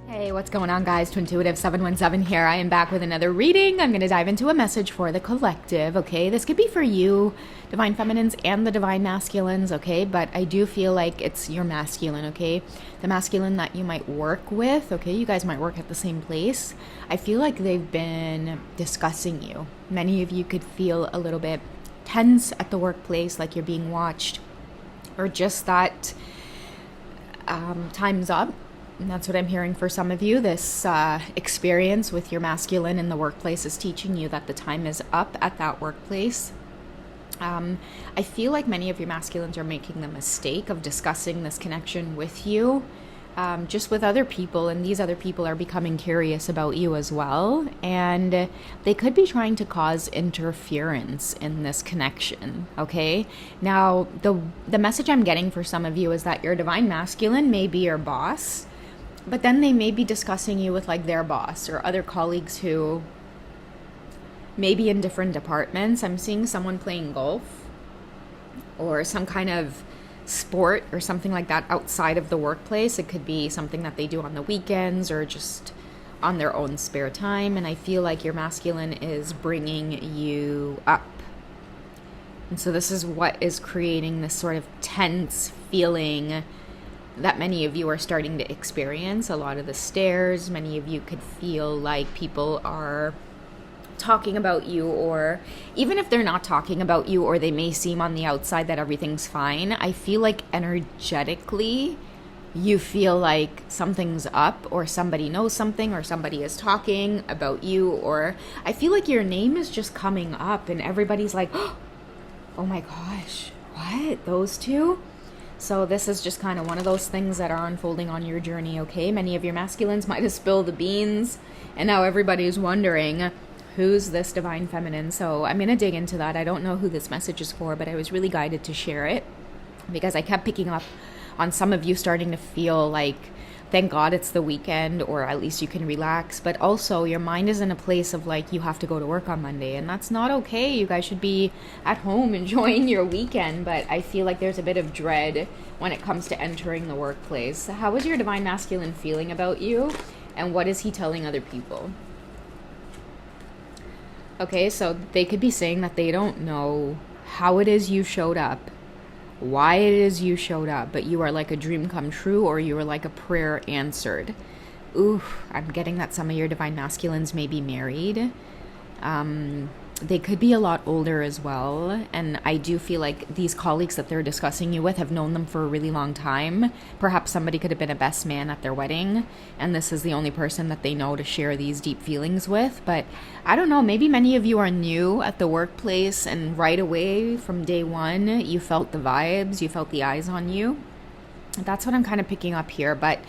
Hey, what's going on, guys? Twintuitive 717 here. I am back with another reading. I'm going to dive into a message for the collective, okay? This could be for you, divine feminines and the divine masculines, okay? But I do feel like it's your masculine, okay? The masculine that you might work with, okay? You guys might work at the same place. I feel like they've been discussing you. Many of you could feel a little bit tense at the workplace, like you're being watched, or just that time's up. And that's what I'm hearing for some of you. This experience with your masculine in the workplace is teaching you that the time is up at that workplace. I feel like many of your masculines are making the mistake of discussing this connection with you, just with other people, and these other people are becoming curious about you as well, and they could be trying to cause interference in this connection, okay? Now, the message I'm getting for some of you is that your divine masculine may be your boss, but then they may be discussing you with like their boss or other colleagues who may be in different departments. I'm seeing someone playing golf or some kind of sport or something like that outside of the workplace. It could be something that they do on the weekends or just on their own spare time. And I feel like your masculine is bringing you up. And so this is what is creating this sort of tense feeling that many of you are starting to experience. A lot of the stares, many of you could feel like people are talking about you, or even if they're not talking about you, or they may seem on the outside that everything's fine, I feel like energetically you feel like something's up, or somebody knows something, or somebody is talking about you, or I feel like your name is just coming up and everybody's like, oh my gosh, what? Those two? So this is just kind of one of those things that are unfolding on your journey, okay? Many of your masculines might have spilled the beans, and now everybody's wondering, who's this divine feminine? So I'm going to dig into that. I don't know who this message is for, but I was really guided to share it because I kept picking up on some of you starting to feel like, thank God it's the weekend, or at least you can relax. But also your mind is in a place of like, you have to go to work on Monday, and that's not okay. You guys should be at home enjoying your weekend. But I feel like there's a bit of dread when it comes to entering the workplace. How is your divine masculine feeling about you? And what is he telling other people? Okay, so they could be saying that they don't know how it is you showed up, why it is you showed up, but you are like a dream come true, or you are like a prayer answered. Ooh, I'm getting that some of your divine masculines may be married. They could be a lot older as well, and I do feel like these colleagues that they're discussing you with have known them for a really long time. Perhaps somebody could have been a best man at their wedding, and this is the only person that they know to share these deep feelings with. But I don't know, maybe many of you are new at the workplace, and right away from day one you felt the vibes, you felt the eyes on you. That's what I'm kind of picking up here. But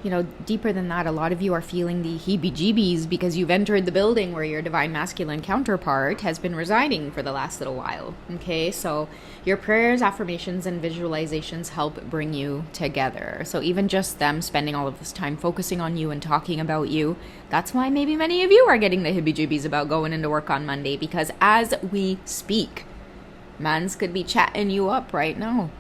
you know, deeper than that, a lot of you are feeling the heebie-jeebies because you've entered the building where your divine masculine counterpart has been residing for the last little while, okay? So your prayers, affirmations, and visualizations help bring you together. So even just them spending all of this time focusing on you and talking about you, that's why maybe many of you are getting the heebie-jeebies about going into work on Monday, because as we speak, mans could be chatting you up right now,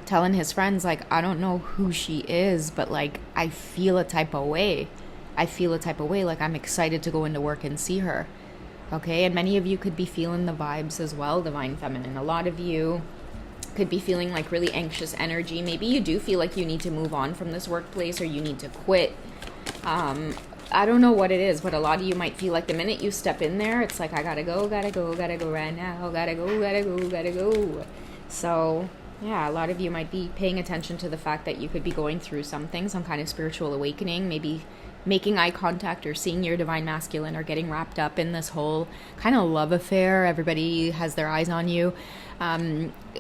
telling his friends, like, I don't know who she is, but like, I feel a type of way. Like, I'm excited to go into work and see her. Okay, and many of you could be feeling the vibes as well, divine feminine. A lot of you could be feeling like really anxious energy. Maybe you do feel like you need to move on from this workplace, or you need to quit. I don't know what it is, but a lot of you might feel like the minute you step in there, it's like, I gotta go right now, gotta go. So yeah, a lot of you might be paying attention to the fact that you could be going through something, some kind of spiritual awakening, maybe making eye contact or seeing your divine masculine, or getting wrapped up in this whole kind of love affair. Everybody has their eyes on you.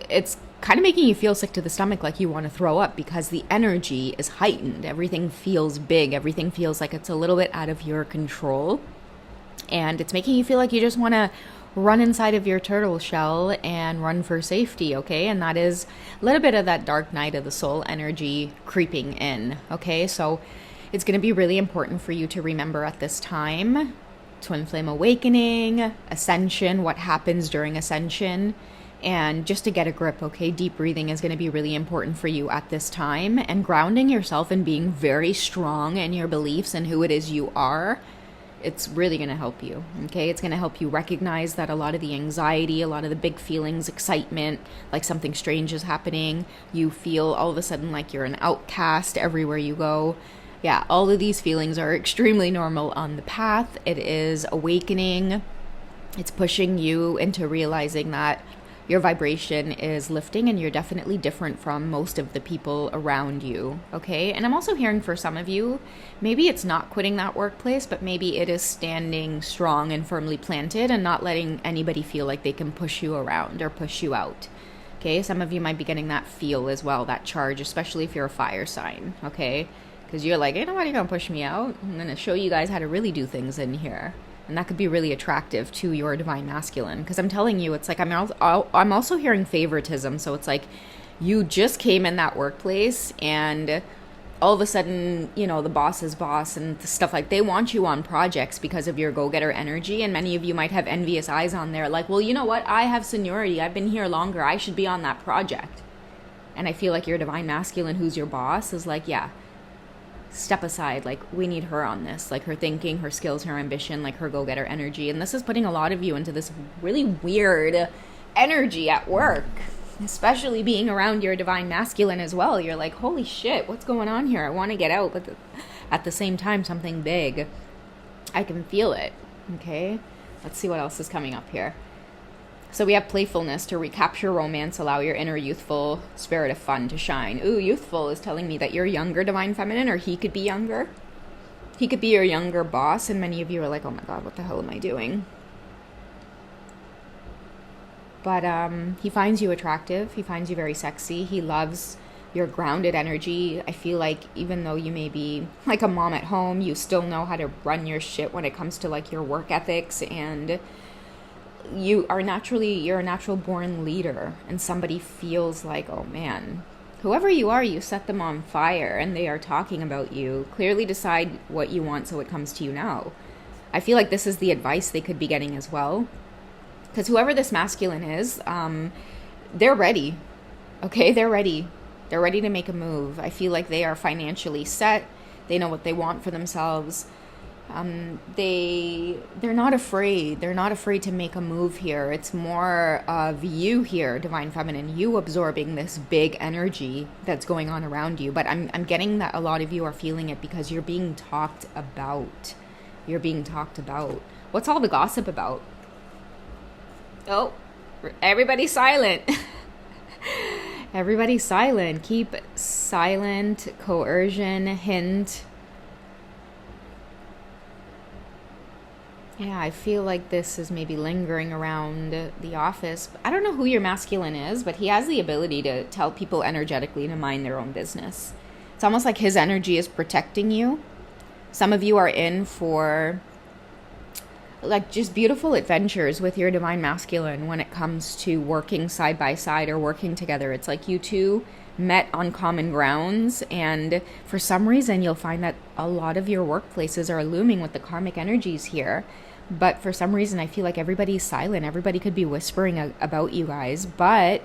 It's kind of making you feel sick to the stomach, like you want to throw up, because the energy is heightened. Everything feels big. Everything feels like it's a little bit out of your control. And it's making you feel like you just want to run inside of your turtle shell and run for safety, okay? And that is a little bit of that dark night of the soul energy creeping in, okay? So it's going to be really important for you to remember at this time, twin flame awakening, ascension, what happens during ascension. And just to get a grip, okay, deep breathing is going to be really important for you at this time. And grounding yourself and being very strong in your beliefs and who it is you are, it's really going to help you, okay? It's going to help you recognize that a lot of the anxiety, a lot of the big feelings, excitement, like something strange is happening. You feel all of a sudden like you're an outcast everywhere you go. Yeah, all of these feelings are extremely normal on the path. It is awakening. It's pushing you into realizing that your vibration is lifting and you're definitely different from most of the people around you, okay? And I'm also hearing for some of you, maybe it's not quitting that workplace, but maybe it is standing strong and firmly planted and not letting anybody feel like they can push you around or push you out, okay? Some of you might be getting that feel as well, that charge, especially if you're a fire sign, okay? Because you're like, ain't nobody gonna push me out. I'm gonna show you guys how to really do things in here. And that could be really attractive to your divine masculine. Because I'm telling you, it's like I'm also hearing favoritism. So it's like you just came in that workplace and all of a sudden, you know, the boss's boss and stuff like they want you on projects because of your go-getter energy. And many of you might have envious eyes on there. Like, well, you know what? I have seniority. I've been here longer. I should be on that project. And I feel like your divine masculine, who's your boss, is like, yeah, step aside, like we need her on this, like her thinking, her skills, her ambition, like her go-getter energy. And this is putting a lot of you into this really weird energy at work, especially being around your divine masculine as well. You're like, holy shit, what's going on here? I want to get out, but at the same time, something big, I can feel it. Okay, let's see what else is coming up here. So we have playfulness to recapture romance, allow your inner youthful spirit of fun to shine. Ooh, youthful is telling me that you're younger, divine feminine, or he could be younger. He could be your younger boss, and many of you are like, oh my god, what the hell am I doing? But he finds you attractive. He finds you very sexy. He loves your grounded energy. I feel like even though you may be like a mom at home, you still know how to run your shit when it comes to like your work ethics, and you're a natural born leader, and somebody feels like, oh man, whoever you are, you set them on fire and they are talking about you. Clearly decide what you want so it comes to you now. I feel like this is the advice they could be getting as well, because whoever this masculine is, they're ready. Okay, they're ready to make a move. I feel like they are financially set. They know what they want for themselves. They're not afraid. They're not afraid to make a move here. It's more of you here, divine feminine, you absorbing this big energy that's going on around you. But I'm getting that a lot of you are feeling it because you're being talked about. You're being talked about. What's all the gossip about? Oh, everybody's silent. Everybody's silent. Keep silent. Coercion. Hint. Yeah, I feel like this is maybe lingering around the office. I don't know who your masculine is, but he has the ability to tell people energetically to mind their own business. It's almost like his energy is protecting you. Some of you are in for like just beautiful adventures with your divine masculine when it comes to working side by side or working together. It's like you two met on common grounds, and for some reason you'll find that a lot of your workplaces are looming with the karmic energies here. But for some reason I feel like everybody's silent. Everybody could be whispering about you guys, but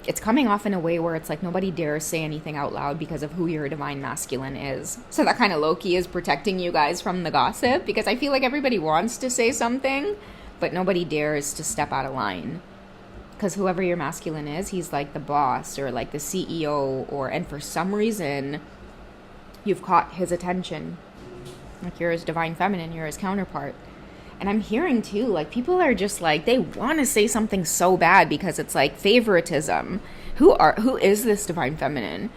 it's coming off in a way where it's like nobody dares say anything out loud because of who your divine masculine is. So that kind of low-key is protecting you guys from the gossip, because I feel like everybody wants to say something, but nobody dares to step out of line. Because whoever your masculine is, he's like the boss or like the CEO, and for some reason, you've caught his attention. Like you're his divine feminine, you're his counterpart. And I'm hearing too, like people are just like, they want to say something so bad because it's like favoritism. Who is this divine feminine?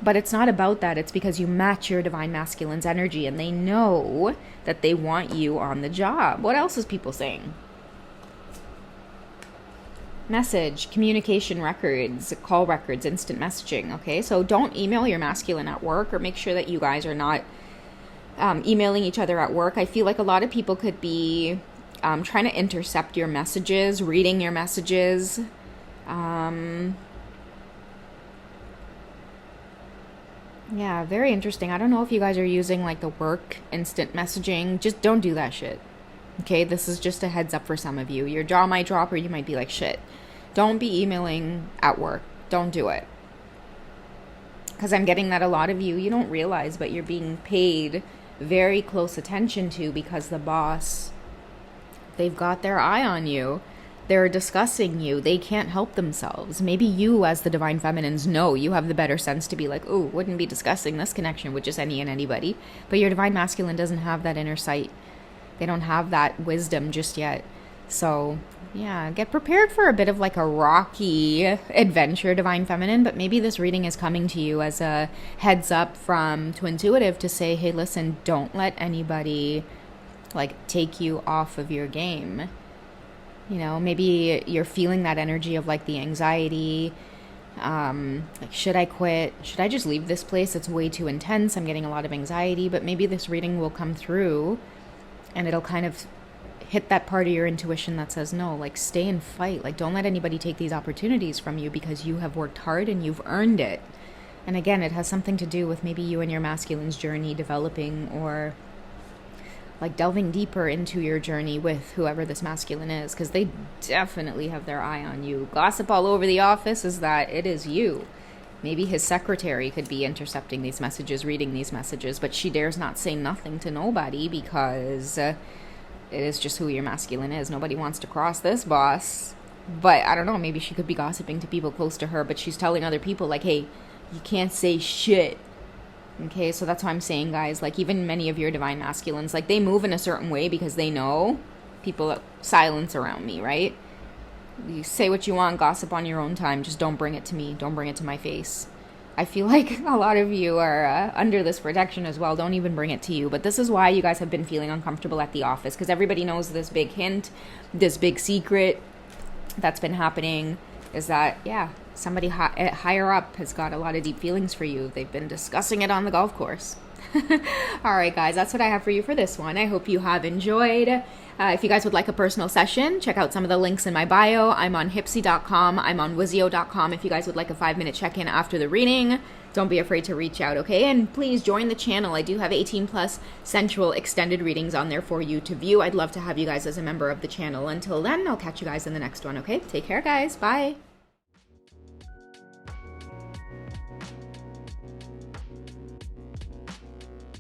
But it's not about that. It's because you match your divine masculine's energy and they know that they want you on the job. What else is people saying? Message, communication records, call records, instant messaging. Okay, so don't email your masculine at work, or make sure that you guys are not emailing each other at work. I feel like a lot of people could be trying to intercept your messages, reading your messages. Yeah, very interesting. I don't know if you guys are using like the work instant messaging. Just don't do that shit. Okay, this is just a heads up for some of you. Your jaw might drop, or you might be like, shit, Don't be emailing at work. Don't do it. Because I'm getting that a lot of you don't realize, but you're being paid very close attention to because the boss, they've got their eye on you. They're discussing you. They can't help themselves. Maybe you, as the divine feminines, know you have the better sense to be like, oh, wouldn't be discussing this connection with just any and anybody. But your divine masculine doesn't have that inner sight. They don't have that wisdom just yet. So, yeah, get prepared for a bit of like a rocky adventure, divine feminine. But maybe this reading is coming to you as a heads up from to intuitive to say, hey, listen, don't let anybody like take you off of your game. You know, maybe you're feeling that energy of like the anxiety. Like, should I quit? Should I just leave this place? It's way too intense. I'm getting a lot of anxiety. But maybe this reading will come through and it'll kind of hit that part of your intuition that says, no, like, stay and fight. Like, don't let anybody take these opportunities from you because you have worked hard and you've earned it. And again, it has something to do with maybe you and your masculine's journey developing, or like delving deeper into your journey with whoever this masculine is, because they definitely have their eye on you. Gossip all over the office is that it is you. Maybe his secretary could be intercepting these messages, reading these messages, but she dares not say nothing to nobody because it is just who your masculine is. Nobody wants to cross this boss. But I don't know, maybe she could be gossiping to people close to her, but she's telling other people like, hey, you can't say shit. Okay, so that's why I'm saying, guys, like, even many of your divine masculines, like, they move in a certain way because they know people silence around me, right? You say what you want, gossip on your own time, just don't bring it to me, don't bring it to my face. I feel like a lot of you are under this protection as well. Don't even bring it to you. But this is why you guys have been feeling uncomfortable at the office, because everybody knows this big hint, this big secret that's been happening is that, yeah, somebody higher up has got a lot of deep feelings for you. They've been discussing it on the golf course. All right, guys, that's what I have for you for this one. I hope you have enjoyed. If you guys would like a personal session, check out some of the links in my bio. I'm on Hipsy.com. I'm on Wizio.com. If you guys would like a 5-minute check-in after the reading, don't be afraid to reach out, okay? And please join the channel. I do have 18+ sensual extended readings on there for you to view. I'd love to have you guys as a member of the channel. Until then, I'll catch you guys in the next one, okay? Take care, guys. Bye.